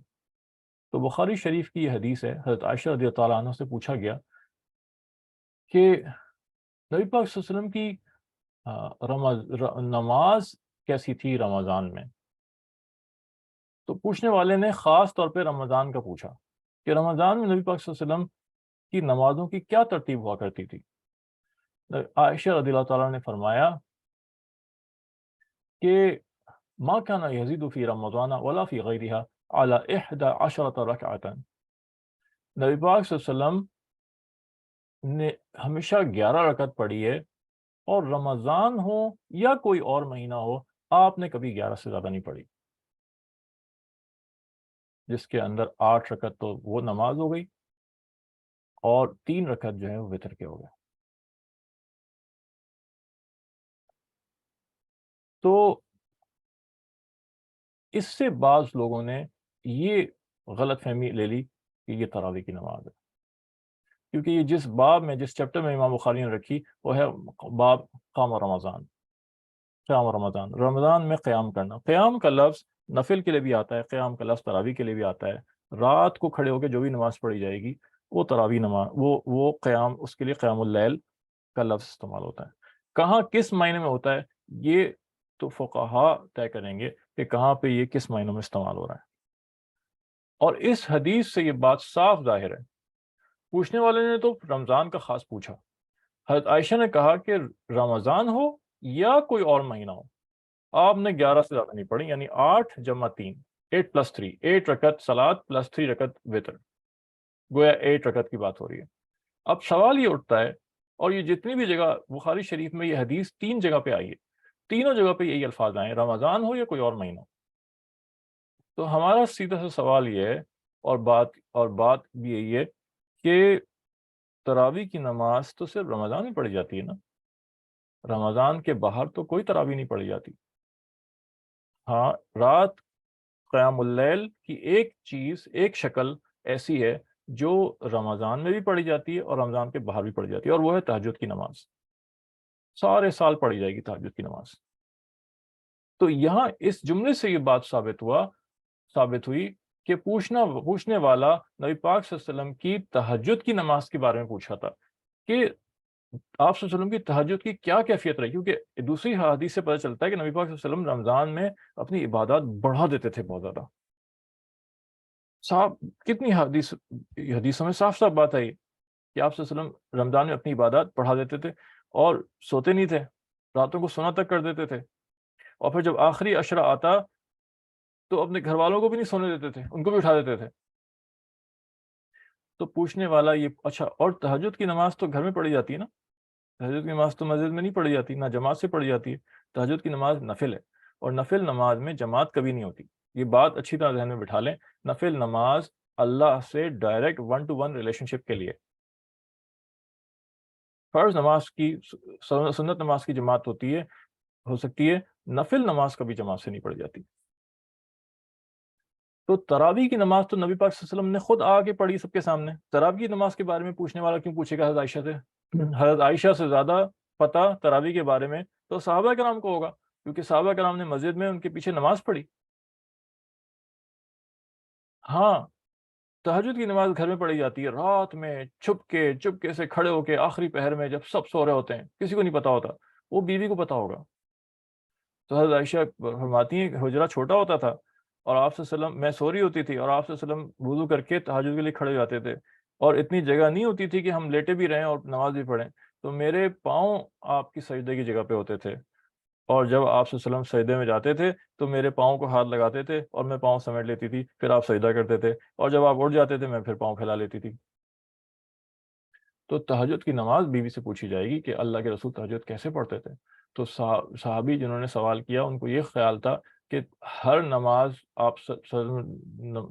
تو بخاری شریف کی یہ حدیث ہے، حضرت عائشہ رضی اللہ عنہ سے پوچھا گیا کہ نبی پاک صلی اللہ علیہ وسلم کی نماز کیسی تھی رمضان میں؟ تو پوچھنے والے نے خاص طور پہ رمضان کا پوچھا کہ رمضان میں نبی پاک صلی اللہ علیہ وسلم کی نمازوں کی کیا ترتیب ہوا کرتی تھی؟ عائشہ رضی اللہ تعالیٰ نے فرمایا کہ ما كان يزيد في رمضان ولا في غيرها على 11 ركعة، نبی پاک صلی اللہ علیہ وسلم نے ہمیشہ 11 رکعت پڑھی ہے، اور رمضان ہو یا کوئی اور مہینہ ہو، آپ نے کبھی 11 سے زیادہ نہیں پڑھی، جس کے اندر 8 رکعت تو وہ نماز ہو گئی، اور 3 رکعت جو ہے وہ وتر کے ہو گئے۔ تو اس سے بعض لوگوں نے یہ غلط فہمی لے لی کہ یہ تراویح کی نماز ہے، کیونکہ یہ جس باب میں، جس چیپٹر میں امام بخاری نے رکھی، وہ ہے باب قام رمضان، قیام رمضان، رمضان میں قیام کرنا۔ قیام کا لفظ نفل کے لیے بھی آتا ہے، قیام کا لفظ تراویح کے لیے بھی آتا ہے۔ رات کو کھڑے ہو کے جو بھی نماز پڑھی جائے گی وہ تراویح نماز، وہ قیام، اس کے لیے قیام اللیل کا لفظ استعمال ہوتا ہے۔ کہاں کس معنی میں ہوتا ہے یہ تو فقہا طے کریں گے کہ کہاں پہ یہ کس معنوں میں استعمال ہو رہا ہے، اور اس حدیث سے یہ بات صاف ظاہر ہے۔ پوچھنے والے نے تو رمضان کا خاص پوچھا، حضرت عائشہ نے کہا کہ رمضان ہو یا کوئی اور مہینہ ہو۔ آپ نے 11 سے زیادہ نہیں پڑھی، یعنی 8 جمع 3، 8+3، 8 رکعت سلاد پلس 3 رکعت وتر، گویا 8 رکعت کی بات ہو رہی ہے۔ اب سوال یہ اٹھتا ہے، اور یہ جتنی بھی جگہ بخاری شریف میں یہ حدیث 3 جگہ پہ آئی ہے، تینوں جگہ پہ یہی الفاظ آئے ہیں، رمضان ہو یا کوئی اور مہینہ ہو۔ تو ہمارا سیدھا سا سوال یہ ہے، اور بات بھی یہی ہے کہ تراویح کی نماز تو صرف رمضان میں پڑھی جاتی ہے نا، رمضان کے باہر تو کوئی تراویح نہیں پڑھی جاتی۔ ہاں، رات قیام اللیل کی ایک چیز، ایک شکل ایسی ہے جو رمضان میں بھی پڑھی جاتی ہے اور رمضان کے باہر بھی پڑھی جاتی ہے، اور وہ ہے تہجد کی نماز۔ سارے سال پڑھی جائے گی تہجد کی نماز۔ تو یہاں اس جملے سے یہ بات ثابت ہوئی کہ پوچھنے والا نبی پاک صلی اللہ علیہ وسلم کی تہجد کی نماز کے بارے میں پوچھا تھا کہ آپ صلی اللہ علیہ وسلم کی تہجد کی کیا کیفیت رہی، کیونکہ دوسری حدیث سے پتہ چلتا ہے کہ نبی پاک صلی اللہ علیہ وسلم رمضان میں اپنی عبادات بڑھا دیتے تھے بہت زیادہ۔ صاحب کتنی حدیثوں میں صاف بات آئی کہ آپ صلی اللہ علیہ وسلم رمضان میں اپنی عبادات بڑھا دیتے تھے اور سوتے نہیں تھے، راتوں کو سونا تک کر دیتے تھے، اور پھر جب آخری عشرہ آتا تو اپنے گھر والوں کو بھی نہیں سونے دیتے تھے، ان کو بھی اٹھا دیتے تھے۔ تو پوچھنے والا یہ، اچھا اور تہجد کی نماز تو گھر میں پڑھی جاتی ہے نا، تہجد کی نماز تو مسجد میں نہیں پڑھی جاتی، نہ جماعت سے پڑھی جاتی ہے۔ تہجد کی نماز نفل ہے، اور نفل نماز میں جماعت کبھی نہیں ہوتی، یہ بات اچھی طرح ذہن میں بٹھا لیں۔ نفل نماز اللہ سے ڈائریکٹ 1 to 1 ریلیشن شپ کے لیے، فرض نماز کی، سنت نماز کی جماعت ہو سکتی ہے، نفل نماز کبھی جماعت سے نہیں پڑھی جاتی۔ تو تراویح کی نماز تو نبی پاک صلی اللہ علیہ وسلم نے خود آ کے پڑھی سب کے سامنے۔ تراویح کی نماز کے بارے میں پوچھنے والا کیوں پوچھے گا حضرت عائشہ سے؟ حضرت عائشہ سے زیادہ پتہ تراویح کے بارے میں تو صحابہ کرام کو ہوگا، کیونکہ صحابہ کرام نے مسجد میں ان کے پیچھے نماز پڑھی۔ ہاں، تہجد کی نماز گھر میں پڑھی جاتی ہے، رات میں چپکے سے کھڑے ہو کے آخری پہر میں جب سب سو رہے ہوتے ہیں، کسی کو نہیں پتا ہوتا، وہ بیوی کو پتا ہوگا۔ تو حضرت عائشہ فرماتی ہیں کہ حجرہ چھوٹا ہوتا تھا، اور آپ صلی اللہ علیہ وسلم، میں سو رہی ہوتی تھی اور آپ صلی اللہ علیہ وسلم وضو کر کے تہجد کے لیے کھڑے ہو جاتے تھے، اور اتنی جگہ نہیں ہوتی تھی کہ ہم لیٹے بھی رہیں اور نماز بھی پڑھیں، تو میرے پاؤں آپ کی سجدے کی جگہ پہ ہوتے تھے، اور جب آپ صلی اللہ علیہ وسلم سجدے میں جاتے تھے تو میرے پاؤں کو ہاتھ لگاتے تھے اور میں پاؤں سمیٹ لیتی تھی، پھر آپ سجدہ کرتے تھے، اور جب آپ اٹھ جاتے تھے میں پھر پاؤں پھیلا لیتی تھی۔ تو تہجد کی نماز بیوی سے پوچھی جائے گی کہ اللہ کے رسول تہجد کیسے پڑھتے تھے؟ تو صحابی جنہوں نے سوال کیا ان کو یہ خیال تھا کہ ہر نماز آپ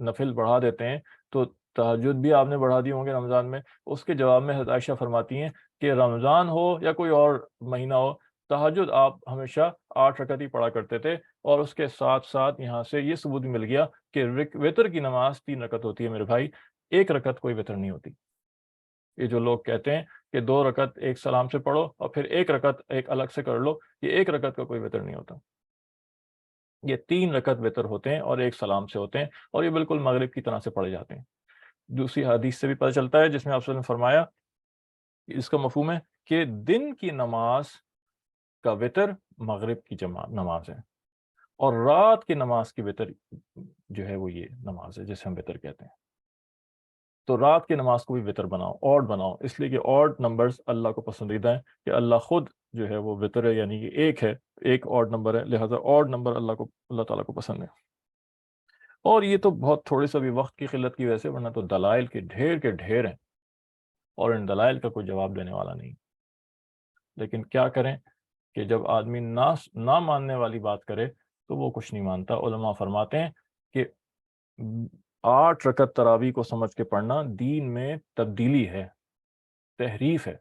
نفل بڑھا دیتے ہیں، تو تہجد بھی آپ نے بڑھا دی ہوں گے رمضان میں۔ اس کے جواب میں حضرت عائشہ فرماتی ہیں کہ رمضان ہو یا کوئی اور مہینہ ہو، تہجد آپ ہمیشہ 8 رکعت ہی پڑھا کرتے تھے، اور اس کے ساتھ ساتھ یہاں سے یہ ثبوت بھی مل گیا کہ وتر کی نماز 3 رکعت ہوتی ہے میرے بھائی، 1 رکعت کوئی وتر نہیں ہوتی۔ یہ جو لوگ کہتے ہیں کہ 2 رکعت ایک سلام سے پڑھو اور پھر 1 رکعت ایک الگ سے کر لو، یہ 1 رکعت کا کوئی وتر نہیں ہوتا، یہ 3 رکعت وتر ہوتے ہیں اور 1 سلام سے ہوتے ہیں، اور یہ بالکل مغرب کی طرح سے پڑھے جاتے ہیں۔ دوسری حدیث سے بھی پتہ چلتا ہے جس میں آپ صلی اللہ علیہ وسلم نے فرمایا، اس کا مفہوم ہے کہ دن کی نماز کا وتر مغرب کی نماز ہے، اور رات کی نماز کی وتر جو ہے وہ یہ نماز ہے جسے ہم وتر کہتے ہیں۔ تو رات کی نماز کو بھی وتر بناؤ، آڈ بناؤ، اس لیے کہ آڈ نمبرز اللہ کو پسندیدہ ہیں، کہ اللہ خود جو ہے وہ وتر ہے، یعنی کہ ایک ہے، ایک آڈ نمبر ہے، لہٰذا آڈ نمبر اللہ تعالیٰ کو پسند ہے۔ اور یہ تو بہت تھوڑے سا بھی وقت کی قلت کی وجہ سے، ورنہ تو دلائل کے ڈھیر ہیں، اور ان دلائل کا کوئی جواب دینے والا نہیں۔ لیکن کیا کریں کہ جب آدمی نہ ماننے والی بات کرے تو وہ کچھ نہیں مانتا۔ علماء فرماتے ہیں کہ 8 رکعت تراویح کو سمجھ کے پڑھنا دین میں تبدیلی ہے، تحریف ہے،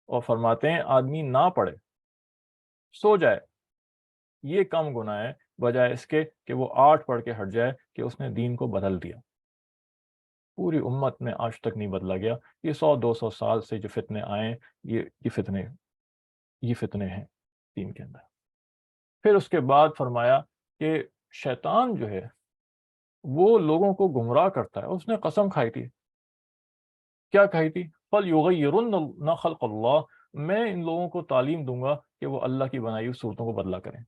اور فرماتے ہیں آدمی نہ پڑھے، سو جائے، یہ کم گناہ ہے بجائے اس کے کہ وہ 8 پڑھ کے ہٹ جائے کہ اس نے دین کو بدل دیا۔ پوری امت میں آج تک نہیں بدلا گیا، یہ 100-200 سال سے جو فتنے آئے، یہ فتنے ہیں دین کے اندر۔ پھر اس کے بعد فرمایا کہ شیطان جو ہے وہ لوگوں کو گمراہ کرتا ہے. اس نے قسم کھائی تھی. کیا کہی تھی؟ فَلْيُغَيِّرُنَّ خَلْقَ اللَّهِ، میں ان لوگوں کو تعلیم دوں گا کہ وہ اللہ کی بنائی ہوئی صورتوں کو بدلا کریں.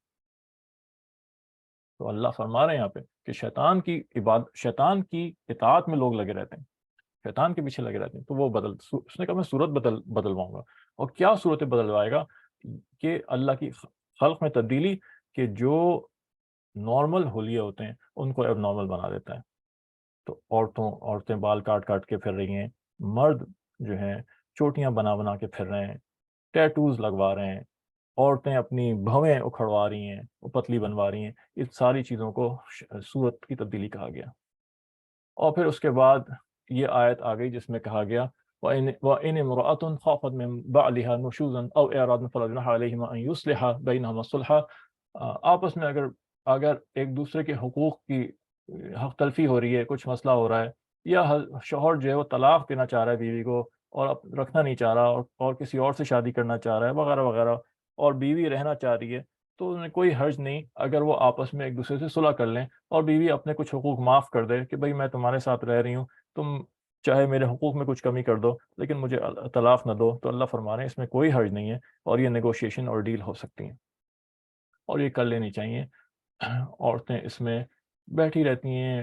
تو اللہ فرما رہے ہیں یہاں پہ کہ شیطان کی اطاعت میں لوگ لگے رہتے ہیں، شیطان کے پیچھے لگے رہتے ہیں. تو وہ اس نے کہا میں صورت بدلواؤں گا. اور کیا صورتیں بدلوائے گا؟ کہ اللہ کی خلق میں تبدیلی، کہ جو نارمل حلیے ہوتے ہیں ان کو اب نارمل بنا دیتا ہے. تو عورتیں بال کاٹ کاٹ کے پھر رہی ہیں، مرد جو ہیں چوٹیاں بنا بنا کے پھر رہے ہیں، ٹیٹوز لگوا رہے ہیں، عورتیں اپنی بھویں اکھڑوا رہی ہیں، پتلی بنوا رہی ہیں. اس ساری چیزوں کو صورت کی تبدیلی کہا گیا. اور پھر اس کے بعد یہ آیت آ گئی جس میں کہا گیا وَإِنِ امْرَأَةٌ خَافَتْ مِن بَعْلِهَا نُشُوزًا أَوْ إِعْرَاضًا فَلَا جُنَاحَ عَلَيْهِمَا أَن يُصْلِحَا بَيْنَهُمَا صُلْحًا. آپس میں اگر ایک دوسرے کے حقوق کی حق تلفی ہو رہی ہے، کچھ مسئلہ ہو رہا ہے، یا شوہر جو ہے وہ طلاق دینا چاہ رہا ہے بیوی کو اور رکھنا نہیں چاہ رہا اور کسی اور سے شادی کرنا چاہ رہا ہے وغیرہ وغیرہ، اور بیوی رہنا چاہ رہی ہے، تو انہیں کوئی حرج نہیں اگر وہ آپس میں ایک دوسرے سے صلح کر لیں اور بیوی اپنے کچھ حقوق معاف کر دے کہ بھئی میں تمہارے ساتھ رہ رہی ہوں، تم چاہے میرے حقوق میں کچھ کمی کر دو لیکن مجھے طلاق نہ دو. تو اللہ فرما رہے ہیں اس میں کوئی حرج نہیں ہے اور یہ نیگوشیشن اور ڈیل ہو سکتی ہیں اور یہ کر لینی چاہیے. عورتیں اس میں بیٹھی رہتی ہیں،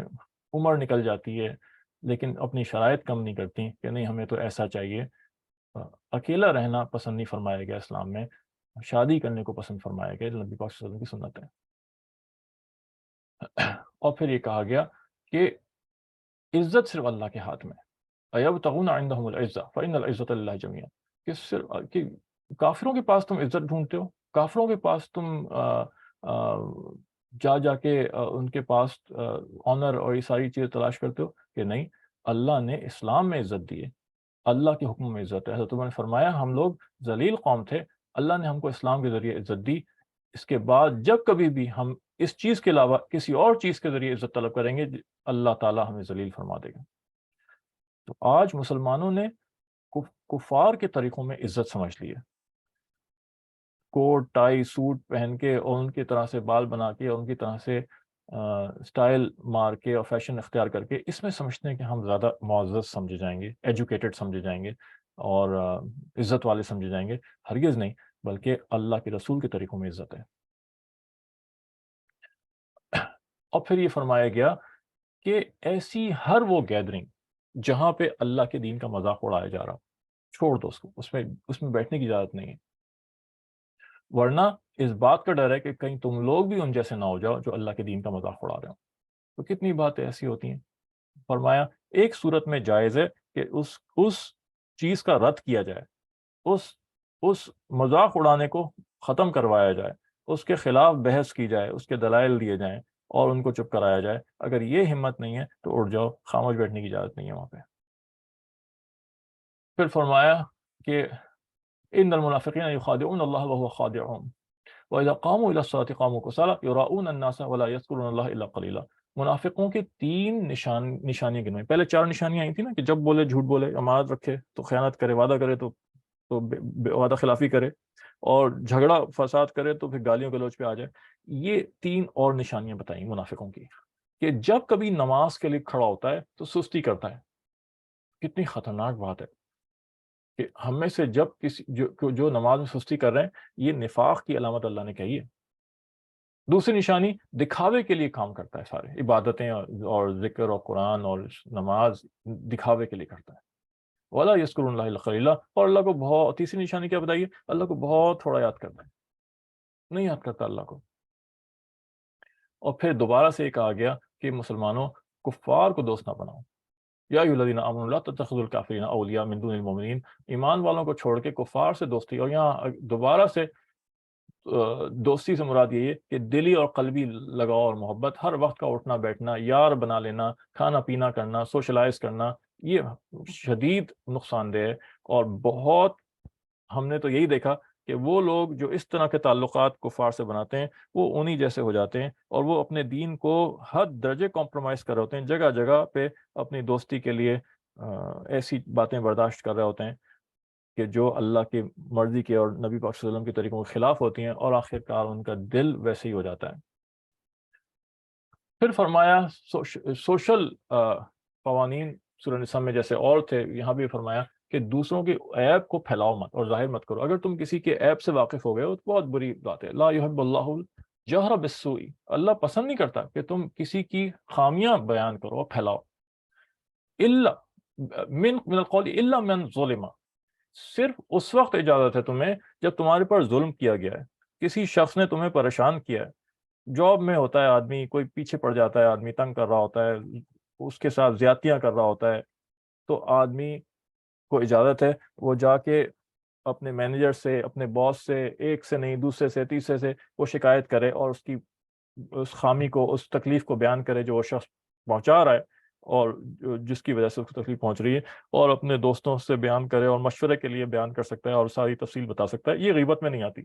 عمر نکل جاتی ہے لیکن اپنی شرائط کم نہیں کرتی کہ نہیں ہمیں تو ایسا چاہیے. اکیلا رہنا پسند نہیں فرمایا گیا اسلام میں، شادی کرنے کو پسند فرمایا گیا، نبی پاک صلی اللہ علیہ وسلم کی سنت ہے. اور پھر یہ کہا گیا کہ عزت صرف اللہ کے ہاتھ میں. أَيَبْتَغُونَ عِندَهُمُ الْعِزَّةَ فَإِنَّ الْعِزَّةَ لِلَّهِ جَمِيعًا. کہ کافروں کے پاس تم عزت ڈھونڈتے ہو، کافروں کے پاس تم جا کے ان کے پاس آنر اور یہ ساری چیزیں تلاش کرتے ہو، کہ نہیں، اللہ نے اسلام میں عزت دی ہے، اللہ کے حکم میں عزت ہے. حضرت عمر نے فرمایا ہم لوگ ذلیل قوم تھے، اللہ نے ہم کو اسلام کے ذریعے عزت دی. اس کے بعد جب کبھی بھی ہم اس چیز کے علاوہ کسی اور چیز کے ذریعے عزت طلب کریں گے اللہ تعالیٰ ہمیں ذلیل فرما دے گا. تو آج مسلمانوں نے کفار کے طریقوں میں عزت سمجھ لی ہے. کوٹ ٹائی سوٹ پہن کے اور ان کی طرح سے بال بنا کے اور ان کی طرح سے سٹائل مار کے اور فیشن اختیار کر کے اس میں سمجھتے ہیں کہ ہم زیادہ معزز سمجھے جائیں گے، ایجوکیٹڈ سمجھے جائیں گے اور عزت والے سمجھے جائیں گے. ہرگز نہیں، بلکہ اللہ کے رسول کے طریقوں میں عزت ہے. اور پھر یہ فرمایا گیا کہ ایسی ہر وہ گیدرنگ جہاں پہ اللہ کے دین کا مذاق اڑایا جا رہا، چھوڑ دو اس کو، اس میں بیٹھنے کی اجازت نہیں ہے. ورنہ اس بات کا ڈر ہے کہ کہیں تم لوگ بھی ان جیسے نہ ہو جاؤ جو اللہ کے دین کا مذاق اڑا رہے ہو. تو کتنی باتیں ایسی ہوتی ہیں. فرمایا ایک صورت میں جائز ہے کہ اس چیز کا رد کیا جائے، اس مذاق اڑانے کو ختم کروایا جائے، اس کے خلاف بحث کی جائے، اس کے دلائل دیے جائیں اور ان کو چپ کرایا جائے. اگر یہ ہمت نہیں ہے تو اٹھ جاؤ، خاموش بیٹھنے کی اجازت نہیں ہے وہاں پہ. پھر فرمایا کہ ان المنافقین یخادعون اللہ وهو خادعهم وَإِذَا قَامُوا إِلَى الصَّلَاةِ قَامُوا كُسَالَىٰ يُرَاءُونَ النَّاسَ وَلَا يَذْكُرُونَ اللَّهَ إِلَّا قَلِيلًا. منافقوں کی 3 نشانیاں گنوائیں. پہلے 4 نشانیاں آئی تھیں نا کہ جب بولے جھوٹ بولے، امانت رکھے تو خیانت کرے، وعدہ کرے تو وعدہ خلافی کرے، اور جھگڑا فساد کرے تو پھر گالیوں گلوچ پہ آ جائے. یہ 3 اور نشانیاں بتائیں منافقوں کی کہ جب کبھی نماز کے لیے کھڑا ہوتا ہے تو سستی کرتا ہے. کتنی خطرناک بات ہے کہ ہم میں سے جب کسی جو نماز میں سستی کر رہے ہیں، یہ نفاق کی علامت اللہ نے کہی ہے. دوسری نشانی، دکھاوے کے لیے کام کرتا ہے، سارے عبادتیں اور ذکر اور قرآن اور نماز دکھاوے کے لیے کرتا ہے. وَلَا يَذْكُرُونَ اللَّهَ إِلَّا قَلِيلًا. اور اللہ کو بہت، تیسری نشانی کیا بتائیے، اللہ کو بہت تھوڑا یاد کرتا ہے، نہیں یاد کرتا اللہ کو. اور پھر دوبارہ سے یہ کہا گیا کہ مسلمانوں کفار کو دوست نہ بناؤ. یا ایھا الذین آمنوا لا تتخذوا الکافرین اولیاء من دون المؤمنین. ایمان والوں کو چھوڑ کے کفار سے دوستی. اور یہاں دوبارہ سے دوستی سے مراد یہ ہے کہ دلی اور قلبی لگاؤ اور محبت، ہر وقت کا اٹھنا بیٹھنا، یار بنا لینا، کھانا پینا کرنا، سوشلائز کرنا، یہ شدید نقصان دہ ہے. اور بہت ہم نے تو یہی دیکھا کہ وہ لوگ جو اس طرح کے تعلقات کفار سے بناتے ہیں وہ انہی جیسے ہو جاتے ہیں، اور وہ اپنے دین کو حد درجے کمپرومائز کر رہے ہوتے ہیں، جگہ جگہ پہ اپنی دوستی کے لیے ایسی باتیں برداشت کر رہے ہوتے ہیں کہ جو اللہ کی مرضی کے اور نبی پاک صلی اللہ علیہ وسلم کے طریقوں کے خلاف ہوتی ہیں، اور آخر کار ان کا دل ویسے ہی ہو جاتا ہے. پھر فرمایا سوشل قوانین سورہ نساء میں جیسے اور تھے، یہاں بھی فرمایا کہ دوسروں کے عیب کو پھیلاؤ مت اور ظاہر مت کرو. اگر تم کسی کے عیب سے واقف ہو گئے ہو تو بہت بری بات ہے. لا يحب اللہ الجہر بالسوء، اللہ پسند نہیں کرتا کہ تم کسی کی خامیاں بیان کرو اور پھیلاؤ. الا من القول الا من ظلم، صرف اس وقت اجازت ہے تمہیں جب تمہارے پر ظلم کیا گیا ہے، کسی شخص نے تمہیں پریشان کیا ہے. جاب میں ہوتا ہے آدمی، کوئی پیچھے پڑ جاتا ہے، آدمی تنگ کر رہا ہوتا ہے، اس کے ساتھ زیادتیاں کر رہا ہوتا ہے، تو آدمی کو اجازت ہے وہ جا کے اپنے مینیجر سے، اپنے باس سے، ایک سے نہیں دوسرے سے تیسرے سے وہ شکایت کرے اور اس خامی کو، اس تکلیف کو بیان کرے جو وہ شخص پہنچا رہا ہے اور جس کی وجہ سے اس کو تکلیف پہنچ رہی ہے، اور اپنے دوستوں سے بیان کرے اور مشورے کے لیے بیان کر سکتا ہے اور ساری تفصیل بتا سکتا ہے. یہ غیبت میں نہیں آتی.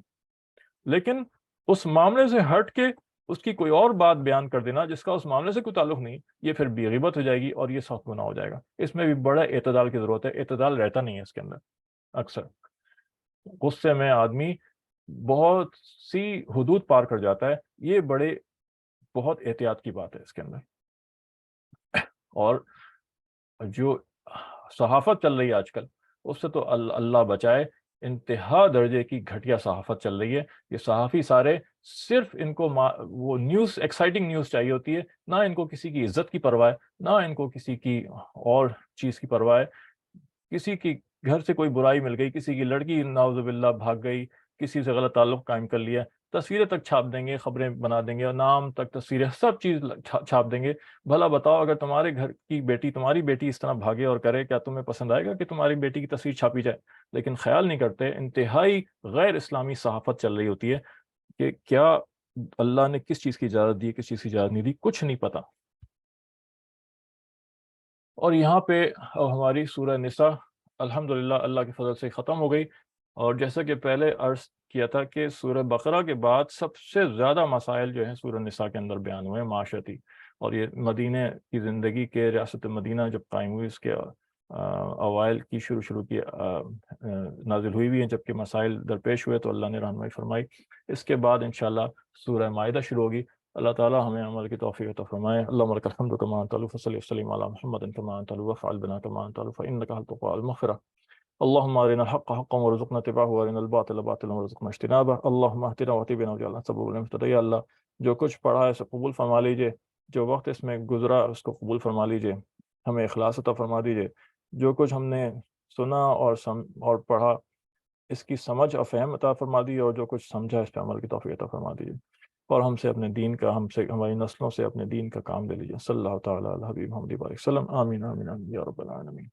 لیکن اس معاملے سے ہٹ کے اس کی کوئی اور بات بیان کر دینا جس کا اس معاملے سے کوئی تعلق نہیں، یہ پھر بھی غیبت ہو جائے گی اور یہ سخت گناہ ہو جائے گا. اس میں بھی بڑا اعتدال کی ضرورت ہے. اعتدال رہتا نہیں ہے اس کے اندر. اکثر غصے میں آدمی بہت سی حدود پار کر جاتا ہے. یہ بہت احتیاط کی بات ہے اس کے اندر. اور جو صحافت چل رہی ہے آج کل، اس سے تو اللہ بچائے، انتہا درجے کی گھٹیا صحافت چل رہی ہے. یہ صحافی سارے صرف ان کو وہ نیوز، ایکسائٹنگ نیوز چاہیے ہوتی ہے، نہ ان کو کسی کی عزت کی پرواہ ہے، نہ ان کو کسی کی اور چیز کی پرواہ ہے. کسی کی گھر سے کوئی برائی مل گئی، کسی کی لڑکی نعوذ باللہ بھاگ گئی، کسی سے غلط تعلق قائم کر لیا، تصویریں تک چھاپ دیں گے، خبریں بنا دیں گے، اور نام تک، تصویریں، سب چیز چھاپ دیں گے. بھلا بتاؤ، اگر تمہارے گھر کی بیٹی، تمہاری بیٹی اس طرح بھاگے اور کرے، کیا تمہیں پسند آئے گا کہ تمہاری بیٹی کی تصویر چھاپی جائے؟ لیکن خیال نہیں کرتے. انتہائی غیر اسلامی صحافت چل رہی ہوتی ہے کہ کیا اللہ نے کس چیز کی اجازت دی، کس چیز کی اجازت نہیں دی، کچھ نہیں پتا. اور یہاں پہ ہماری سورہ نساء الحمدللہ اللہ کے فضل سے ختم ہو گئی. اور جیسا کہ پہلے عرض کیا تھا کہ سورہ بقرہ کے بعد سب سے زیادہ مسائل جو ہیں سورہ نساء کے اندر بیان ہوئے ہیں معاشرتی. اور یہ مدینہ کی زندگی کے، ریاست مدینہ جب قائم ہوئی، اس کے اوائل کی شروع کی نازل ہوئی بھی ہیں، جبکہ مسائل درپیش ہوئے تو اللہ نے رہنمائی فرمائی. اس کے بعد انشاءاللہ سورہ مائدہ شروع ہوگی. اللہ تعالی ہمیں عمل کی توفیق عطا فرمائے. اللهم لك الحمد كما انت وصلي وسلم على محمد كما انت وافعل بنا كما انت فانك هل تقوى المغفرة. اللهم ارنا الحق حقا وارزقنا اتباعه وارنا الباطل باطلا وارزقنا اجتنابه. اللهم اهدنا واهدنا واجعلنا سببا للمهتدين. یا اللہ جو کچھ پڑھا ہے اسے قبول فرما لیجئے، جو وقت اس میں گزرا اس کو قبول فرما لیجئے، ہمیں اخلاص عطا فرما دیجئے. جو کچھ ہم نے سنا اور پڑھا اس کی سمجھ اور فہم عطا فرما دیجیے، اور جو کچھ سمجھا اس پہ عمل کی توفیق عطا فرما دیجیے. اور ہم سے اپنے دین کا، ہماری نسلوں سے اپنے دین کا کام لے لیجیے. صلی اللہ تعالیٰ علی حبیب محمد وسلم. آمین آمین آمین یا رب العالمین.